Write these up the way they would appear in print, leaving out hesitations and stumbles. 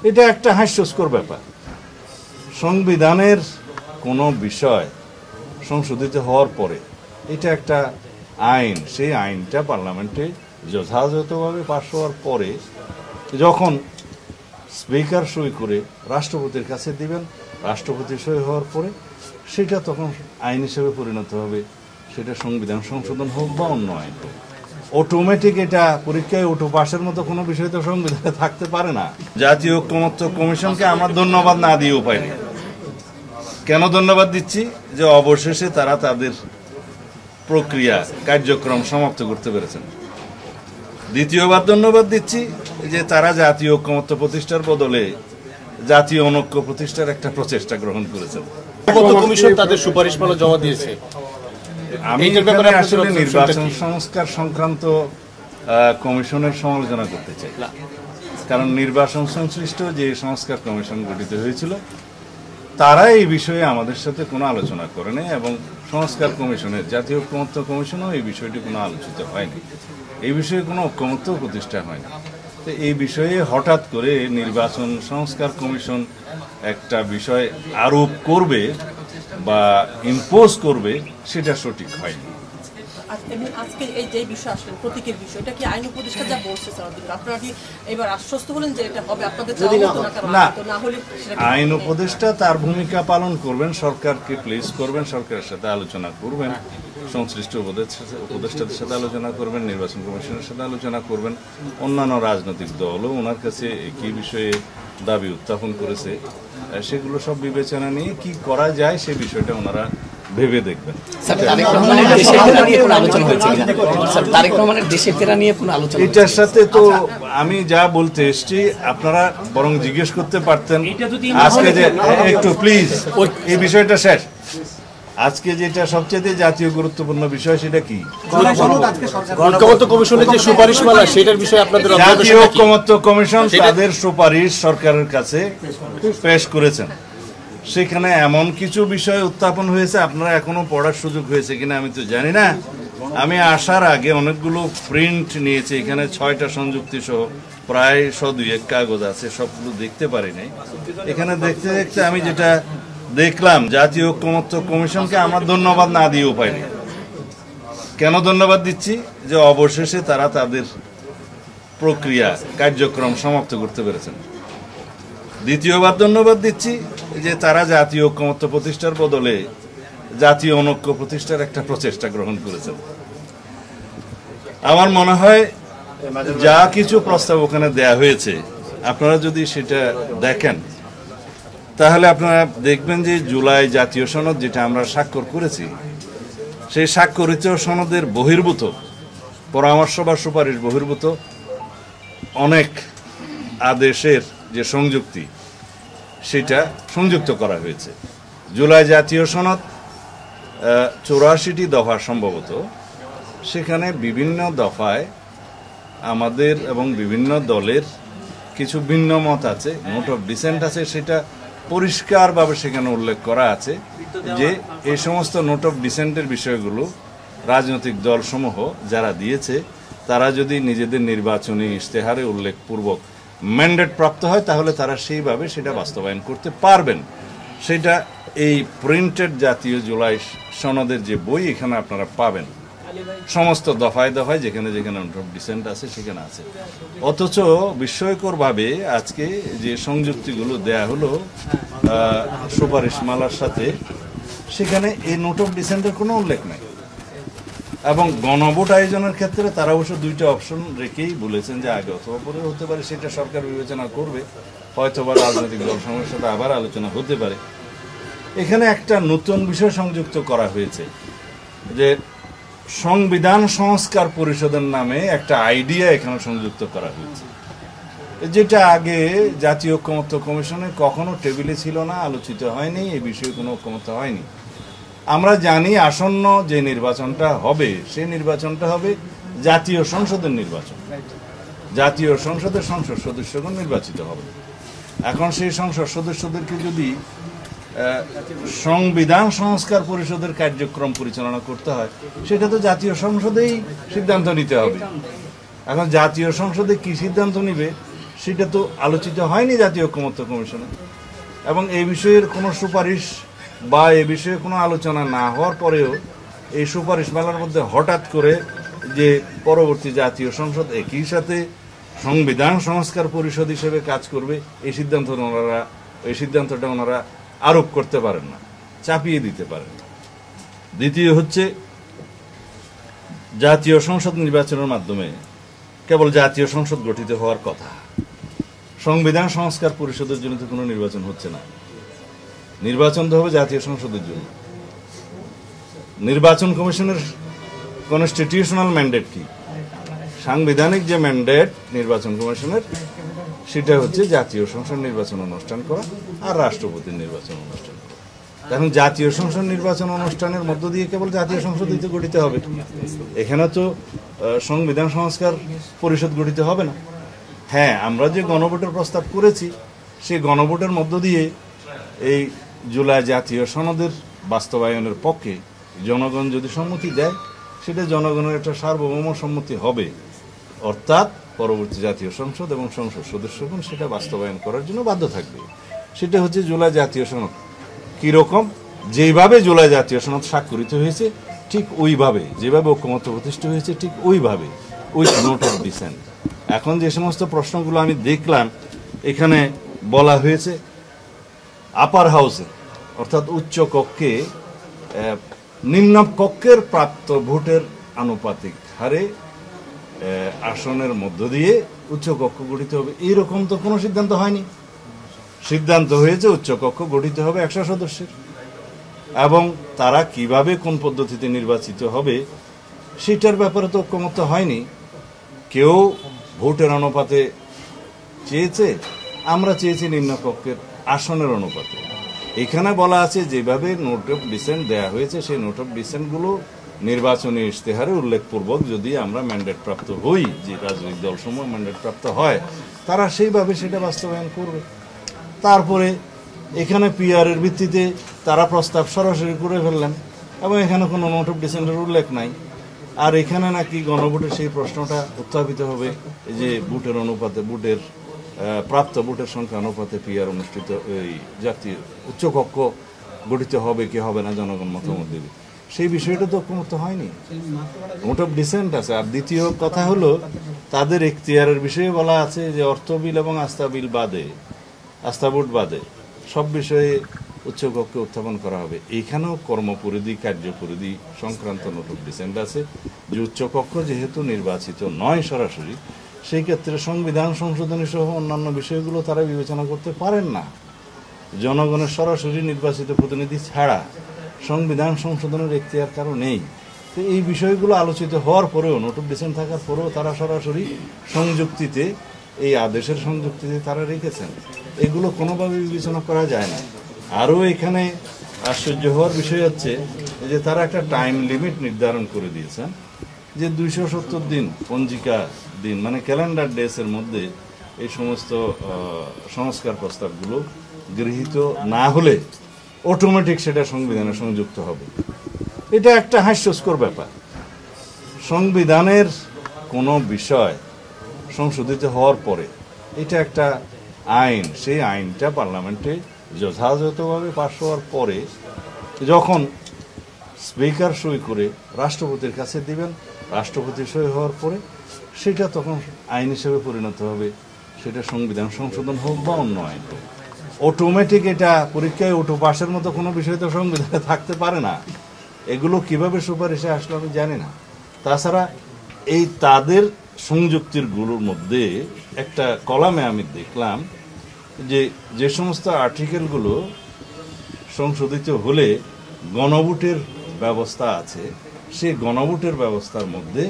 এটা একটা হাস্যস্কর ব্যাপার। সংবিধানের কোনো বিষয় সংশোধিত হওয়ার পরে এটা একটা আইন, সেই আইনটা পার্লামেন্টে যথাযথভাবে পাশ হওয়ার পরে যখন স্পিকার সই করে রাষ্ট্রপতির কাছে দিবেন, রাষ্ট্রপতি সই হওয়ার পরে সেটা তখন আইন হিসেবে পরিণত হবে। সেটা সংবিধান সংশোধন হোক বা অন্য আইন হোক, অটোমেটিক এটা পরীক্ষায় অটো পাশের মতো কোনো বিষয় তো সংবিধানে থাকতে পারে না। জাতীয় ঐকমত্য কমিশনকে আমার ধন্যবাদ না দিয়ে উপায় নেই। কেন ধন্যবাদ দিচ্ছি? যে অবশেষে তারা তাদের প্রক্রিয়া কার্যক্রম সমাপ্ত করতে পেরেছেন। দ্বিতীয়বার ধন্যবাদ দিচ্ছি যে তারা জাতীয় ঐকমত্য প্রতিষ্ঠার বদলে জাতীয় অনৈক্য প্রতিষ্ঠার একটা প্রচেষ্টা গ্রহণ করেছেন। কমিশন তাদের সুপারিশমালা জমা দিয়েছে। আমি এখানে আসলে নির্বাচন সংস্কার সংক্রান্ত কমিশনের সমালোচনা করতে চাই, কারণ নির্বাচন সংশ্লিষ্ট যে সংস্কার কমিশন গঠিত হয়েছিল তারা এই বিষয়ে আমাদের সাথে কোনো আলোচনা করেনি, এবং সংস্কার কমিশনের জাতীয় ঐকমত্য কমিশনও এই বিষয়টি কোনো আলোচিত হয়নি। এই বিষয়ে কোনো ঐকমত্য প্রতিষ্ঠা হয়নি। তো এই বিষয়ে হঠাৎ করে নির্বাচন সংস্কার কমিশন একটা বিষয় আরোপ করবে বা ইম্পোজ করবে, সেটা সঠিক হয়নি। আজকে এই যে বিষয় আসলে প্রতীকের বিষয়, এটা কি আইন উপদেষ্টা যা বলছে আপনারা কি এবার আশ্বস্ত হলেন যে এটা হবে আপনাদের না? আইন উপদেষ্টা তার ভূমিকা পালন করবেন, সরকারকে প্লেস করবেন, সরকারের সাথে আলোচনা করবেন, সংশ্লিষ্ট উপদেষ্টাদের সাথে আলোচনা করবেন, নির্বাচন কমিশনের সাথে আলোচনা করবেন। অন্যান্য রাজনৈতিক দলও ওনার কাছে একই বিষয়ে দাবি উত্থাপন করেছে। সেগুলো সব বিবেচনা নিয়ে কি করা যায় সে বিষয়টা ওনারা ভেবে দেখবেন। এটার সাথে তো আমি যা বলতে এসছি আপনারা বরং জিজ্ঞেস করতে পারতেন আজকে যে একটু প্লিজ এই বিষয়টা শেষ। আজকে যেটা সবচেয়ে জাতীয় গুরুত্বপূর্ণ বিষয় সেটা কি? ঐকমত্য কমিশনের যে সুপারিশমালা, সেটার বিষয়ে আপনাদের জাতীয় ঐকমত্য কমিশন তাদের সুপারিশ সরকারের কাছে পেশ করেছেন। সেখানে এমন কিছু বিষয় উত্থাপন হয়েছে, আপনারা এখনো পড়ার সুযোগ হয়েছে কিনা আমি তো জানি না। আমি আসার আগে অনেকগুলো প্রিন্ট নিয়েছি, এখানে 6টা সংযুক্তি সহ প্রায় 100-200 কাগজ আছে, সবগুলো দেখতে পারি নাই। এখানে দেখতে দেখতে আমি যেটা দেখলাম, জাতীয় ঐকমত্য কমিশনকে আমার ধন্যবাদ না দিয়ে উপায় নেই। কেন ধন্যবাদ দিচ্ছি? যে অবশেষে তারা তাদের প্রক্রিয়া কার্যক্রম সমাপ্ত করতে পেরেছেন। দ্বিতীয়বার ধন্যবাদ দিচ্ছি যে তারা জাতীয় ঐকমত্য প্রতিষ্ঠার বদলে জাতীয় অনৈক্য প্রতিষ্ঠার একটা প্রচেষ্টা গ্রহণ করেছেন। আমার মনে হয় যা কিছু প্রস্তাব ওখানে দেয়া হয়েছে, আপনারা যদি সেটা দেখেন তাহলে আপনারা দেখবেন যে জুলাই জাতীয় সনদ যেটা আমরা স্বাক্ষর করেছি, সেই স্বাক্ষরিত সনদের বহির্ভূত পরামর্শ বা সুপারিশ বহির্ভূত অনেক আদেশের যে সংযুক্তি সেটা সংযুক্ত করা হয়েছে। জুলাই জাতীয় সনদ 84টি দফা সম্ভবত, সেখানে বিভিন্ন দফায় আমাদের এবং বিভিন্ন দলের কিছু ভিন্ন মত আছে, নোট অফ ডিসেন্ট আছে, সেটা পরিষ্কারভাবে সেখানে উল্লেখ করা আছে যে এই সমস্ত নোট অফ ডিসেন্টের বিষয়গুলো রাজনৈতিক দলসমূহ যারা দিয়েছে তারা যদি নিজেদের নির্বাচনী ইশতেহারে উল্লেখপূর্বক ম্যান্ডেট প্রাপ্ত হয় তাহলে তারা সেইভাবে সেটা বাস্তবায়ন করতে পারবেন। সেটা এই প্রিন্টেড জাতীয় জুলাই সনদের যে বই এখানে আপনারা পাবেন, সমস্ত দফায় দফায় যেখানে যেখানে নোট অফ ডিসেন্ট আছে সেখানে আছে। অথচ বিস্ময়করভাবে আজকে যে সংযুক্তিগুলো দেয়া হলো সুপারিশমালার সাথে, সেখানে এই নোট অফ ডিসেন্টের কোনো উল্লেখ নাই। এবং গণভোট আয়োজনের ক্ষেত্রে তারা অবশ্য 2টা অপশন রেখেই বলেছেন যে আগে অথবা পরে হতে পারে, সেটা সরকার বিবেচনা করবে, হয়তোবা রাজনৈতিক দলসমূহের সাথে আবার আলোচনা হতে পারে। এখানে একটা নতুন বিষয় সংযুক্ত করা হয়েছে যে সংবিধান সংস্কার পরিষদের নামে একটা আইডিয়া এখানে সংযুক্ত করা হয়েছে, যেটা আগে জাতীয় ঐকমত্য কমিশনে কখনো টেবিলে ছিল না, আলোচিত হয়নি, এই বিষয়ে কোনো ঐকমত্য হয়নি। আমরা জানি আসন্ন যে নির্বাচনটা হবে সেই নির্বাচনটা হবে জাতীয় সংসদের নির্বাচন। জাতীয় সংসদের সংসদ সদস্যগণ নির্বাচিত হবে। এখন সেই সংসদ সদস্যদেরকে যদি সংবিধান সংস্কার পরিষদের কার্যক্রম পরিচালনা করতে হয়, সেটা তো জাতীয় সংসদেই সিদ্ধান্ত নিতে হবে। এখন জাতীয় সংসদে কি সিদ্ধান্ত নিবে সেটা তো আলোচিত হয়নি জাতীয় ঐকমত্য কমিশনে, এবং এই বিষয়ের কোনো সুপারিশ বা এ বিষয়ে কোনো আলোচনা না হওয়ার পরেও এই সুপারিশ মেলার মধ্যে হঠাৎ করে যে পরবর্তী জাতীয় সংসদ একই সাথে সংবিধান সংস্কার পরিষদ হিসেবে কাজ করবে, এই সিদ্ধান্তটা ওনারা আরোপ করতে পারেন না, চাপিয়ে দিতে পারেন না। দ্বিতীয় হচ্ছে, জাতীয় সংসদ নির্বাচনের মাধ্যমে কেবল জাতীয় সংসদ গঠিত হওয়ার কথা, সংবিধান সংস্কার পরিষদের জন্য তো কোনো নির্বাচন হচ্ছে না। নির্বাচন তো হবে জাতীয় সংসদের জন্য। নির্বাচন কমিশনের কনস্টিটিউশনাল ম্যান্ডেট কি? সাংবিধানিক যে ম্যান্ডেট নির্বাচন কমিশনের, সেটা হচ্ছে জাতীয় সংসদ নির্বাচন অনুষ্ঠান করা আর রাষ্ট্রপতির নির্বাচন অনুষ্ঠান করা। এখন জাতীয় সংসদ নির্বাচন অনুষ্ঠানের মধ্য দিয়ে কেবল জাতীয় সংসদই তো গঠিত হবে, এখানে তো সংবিধান সংস্কার পরিষদ গঠিত হবে না। হ্যাঁ, আমরা যে গণভোটের প্রস্তাব করেছি, সেই গণভোটের মধ্য দিয়ে এই জুলাই জাতীয় সনদের বাস্তবায়নের পক্ষে জনগণ যদি সম্মতি দেয়, সেটা জনগণের একটা সার্বভৌম সম্মতি হবে, অর্থাৎ পরবর্তী জাতীয় সংসদ এবং সংসদ সদস্যগণ সেটা বাস্তবায়ন করার জন্য বাধ্য থাকবে। সেটা হচ্ছে জুলাই জাতীয় সনদ। কীরকম? যেইভাবে জুলাই জাতীয় সনদ স্বাক্ষরিত হয়েছে ঠিক ওইভাবে, যেভাবে ঐকমত্য প্রতিষ্ঠা হয়েছে ঠিক ওইভাবে, উইথ নোট অফ ডিসেন্ট। এখন যে সমস্ত প্রশ্নগুলো আমি দেখলাম, এখানে বলা হয়েছে আপার হাউসে অর্থাৎ উচ্চ কক্ষে নিম্ন কক্ষের প্রাপ্ত ভোটের আনুপাতিক হারে আসনের মধ্য দিয়ে উচ্চ কক্ষ গঠিত হবে, এইরকম তো কোনো সিদ্ধান্ত হয়নি। সিদ্ধান্ত হয়েছে উচ্চ কক্ষ গঠিত হবে 100 সদস্যের, এবং তারা কিভাবে কোন পদ্ধতিতে নির্বাচিত হবে সেটার ব্যাপারে তো ঐকমত্য হয়নি। কেউ ভোটের অনুপাতে চেয়েছে, আমরা চেয়েছি নিম্নকক্ষের আসনের অনুপাতে। এখানে বলা আছে যেভাবে নোট অফ ডিসেন্ট দেয়া হয়েছে, সেই নোট অফ ডিসেন্টগুলো নির্বাচনী ইশতেহারে উল্লেখপূর্বক যদি আমরা ম্যান্ডেট প্রাপ্ত হই, যে রাজনৈতিক দলসমূহ ম্যান্ডেট প্রাপ্ত হয়, তারা সেইভাবে সেটা বাস্তবায়ন করবে। তারপরে এখানে পিআরের ভিত্তিতে তারা প্রস্তাব সরাসরি করে ফেললেন, এবং এখানে কোনো নোট অফ ডিসেন্টের উল্লেখ নাই। আর এখানে নাকি গণভোটের সেই প্রশ্নটা উত্থাপিত হবে যে ভোটের অনুপাতে, ভোটের প্রাপ্ত ভোটের সংখ্যা অনুপাতে পিআর অনুষ্ঠিত, এই জাতীয় উচ্চকক্ষ গঠিত হবে কি হবে না, জনগণ মতামত দেবে। সেই বিষয়টা তো ঐকমত্য হয়নি, নোট অফ ডিসেন্ট আছে। আর দ্বিতীয় কথা হলো, তাদের এখতিয়ারের বিষয়ে বলা আছে যে অর্থ বিল এবং আস্থা বিল বাদে, আস্থা ভোট বাদে সব বিষয়ে উচ্চকক্ষে উত্থাপন করা হবে। এইখানেও কর্মপরিধি, কার্যপরিধি সংক্রান্ত নোট অফ ডিসেন্ট আছে যে উচ্চকক্ষ যেহেতু নির্বাচিত নয় সরাসরি, সেই ক্ষেত্রে সংবিধান সংশোধনী সহ অন্যান্য বিষয়গুলো তারা বিবেচনা করতে পারেন না। জনগণের সরাসরি নির্বাচিত প্রতিনিধি ছাড়া সংবিধান সংশোধনের এখতিয়ার কারো নেই। তো এই বিষয়গুলো আলোচিত হওয়ার পরেও, নোট অফ ডিসেন্ট থাকার পরেও তারা সরাসরি সংযুক্তিতে, এই আদেশের সংযুক্তিতে তারা রেখেছেন। এগুলো কোনোভাবে বিবেচনা করা যায় না। আরও এখানে আশ্চর্য হওয়ার বিষয় হচ্ছে যে তারা একটা টাইম লিমিট নির্ধারণ করে দিয়েছেন যে 270 দিন পঞ্জিকা দিন, মানে ক্যালেন্ডার ডেসের মধ্যে এই সমস্ত সংস্কার প্রস্তাবগুলো গৃহীত না হলে অটোমেটিক সেটা সংবিধানে সংযুক্ত হবে। এটা একটা হাস্যস্কর ব্যাপার। সংবিধানের কোনো বিষয় সংশোধিত হওয়ার পরে এটা একটা আইন, সেই আইনটা পার্লামেন্টে যথাযথভাবে পাস হওয়ার পরে যখন স্পিকার সই করে রাষ্ট্রপতির কাছে দিবেন, রাষ্ট্রপতি সই হওয়ার পরে সেটা তখন আইন হিসেবে পরিণত হবে, সেটা সংবিধান সংশোধন হোক বা অন্য আইন হোক। অটোমেটিক এটা পরীক্ষায় অটো পাসের মতো কোনো বিষয় তো সংবিধানে থাকতে পারে না। এগুলো কিভাবে সুপারিশে আসলো আমি জানি না। তাছাড়া এই তাদের সংযুক্তিরগুলোর মধ্যে একটা কলামে আমি দেখলাম যে যে সমস্ত আর্টিকেলগুলো সংশোধিত হলে গণভোটের ব্যবস্থা আছে, সেই গণভোটের ব্যবস্থার মধ্যে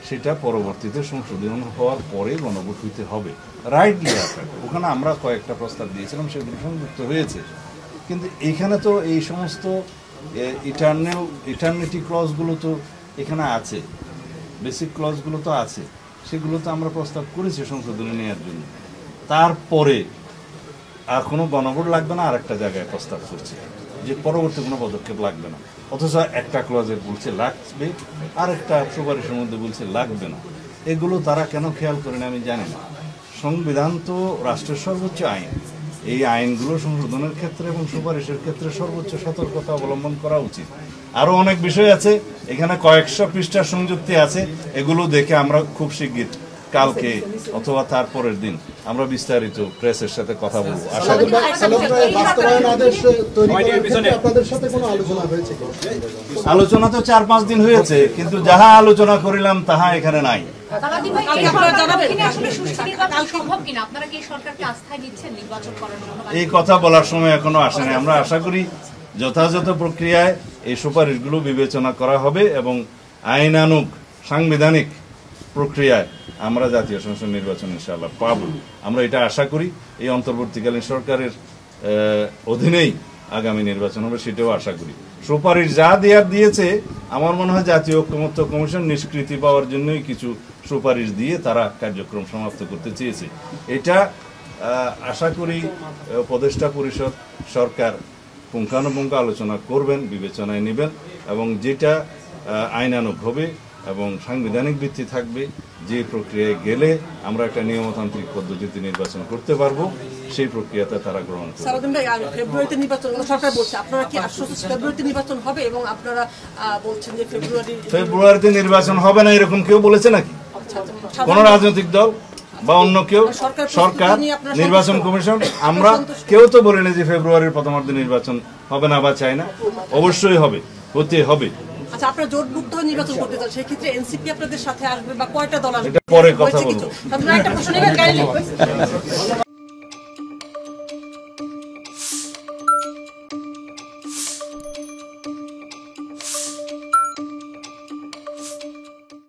সেটা পরবর্তীতে সংশোধন হওয়ার পরে গণভোট হইতে হবে, রাইটলি আকার। ওখানে আমরা কয়েকটা প্রস্তাব দিয়েছিলাম, সেগুলো সংযুক্ত হয়েছে। কিন্তু এখানে তো এই সমস্ত ইটারনিটি ক্লজগুলো তো এখানে আছে, বেসিক ক্লজগুলো তো আছে, সেগুলো তো আমরা প্রস্তাব করেছি সংশোধনে নেওয়ার জন্য। তারপরে আর কোনো গণভোট লাগবে না, আর একটা জায়গায় প্রস্তাব করছে যে পরবর্তী কোনো পদক্ষেপ লাগবে না, অথচ একটা ক্লজের বলছে লাগবে, আর একটা সুপারিশের মধ্যে বলছে লাগবে না। এগুলো তারা কেন খেয়াল করে না আমি জানি না। সংবিধান তো রাষ্ট্রের সর্বোচ্চ আইন। এই আইনগুলো সংশোধনের ক্ষেত্রে এবং সুপারিশের ক্ষেত্রে সর্বোচ্চ সতর্কতা অবলম্বন করা উচিত। আরো অনেক বিষয় আছে, এখানে কয়েকশো পৃষ্ঠার সংযুক্তি আছে, এগুলো দেখে আমরা খুব শিগগির কালকে অথবা তার পরের দিন আমরা বিস্তারিত প্রেসের সাথে কথা বলবো। আশা করি বাস্তবায়ন আদেশ তৈরি করার ক্ষেত্রে আপনাদের সাথে কোনো আলোচনা হয়েছে কি? আলোচনা তো 4-5 দিন হয়েছে, কিন্তু যাহা আলোচনা করিলাম তাহা এখানে নাই। এই কথা বলার সময় এখনো আসেনি। আমরা আশা করি যথাযথ প্রক্রিয়ায় এই সুপারিশগুলো বিবেচনা করা হবে এবং আইনানুগ সাংবিধানিক প্রক্রিয়ায় আমরা জাতীয় সংসদ নির্বাচন ইনশাআল্লাহ পাব। আমরা এটা আশা করি। এই অন্তর্বর্তীকালীন সরকারের অধীনেই আগামী নির্বাচন হবে, সেটাও আশা করি। সুপারিশ যা দেওয়ার দিয়েছে, আমার মনে হয় জাতীয় ঐকমত্য কমিশন নিষ্কৃতি পাওয়ার জন্যই কিছু সুপারিশ দিয়ে তারা কার্যক্রম সমাপ্ত করতে চেয়েছে। এটা আশা করি উপদেষ্টা পরিষদ সরকার পুঙ্খানুপুঙ্খ আলোচনা করবেন, বিবেচনায় নেবেন এবং যেটা আইনানুগ হবে এবং সাংবিধানিক ভিত্তি থাকবে, যে প্রক্রিয়ায় গেলে আমরা একটা নিয়মতান্ত্রিক পদ্ধতিতে নির্বাচন করতে পারবো, সেই প্রক্রিয়াতে তারা গ্রহণ করবে। সালাউদ্দিন ভাই, ফেব্রুয়ারিতে নির্বাচন সরকার বলছে, আপনারা কি আশ্বস্ত ফেব্রুয়ারিতে নির্বাচন হবে? এবং আপনারা বলছেন যে ফেব্রুয়ারিতে নির্বাচন হবে না, এরকম কেউ বলেছে নাকি? কোন রাজনৈতিক দল বা অন্য কেউ? সরকার, নির্বাচন কমিশন, আমরা কেউ তো বলিনি যে ফেব্রুয়ারির প্রথমার্ধে নির্বাচন হবে না বা চাই না। অবশ্যই হবে, হতে হবে। আচ্ছা, আপনারা জোটভুক্ত হয়ে নির্বাচন করতে চান, সেই ক্ষেত্রে এনসিপি আপনাদের সাথে আসবে বা কয়টা দল আসবে? এটা পরে কথা বলবো। আপনারা একটা প্রশ্ন নেবেন কাইন্ডলি।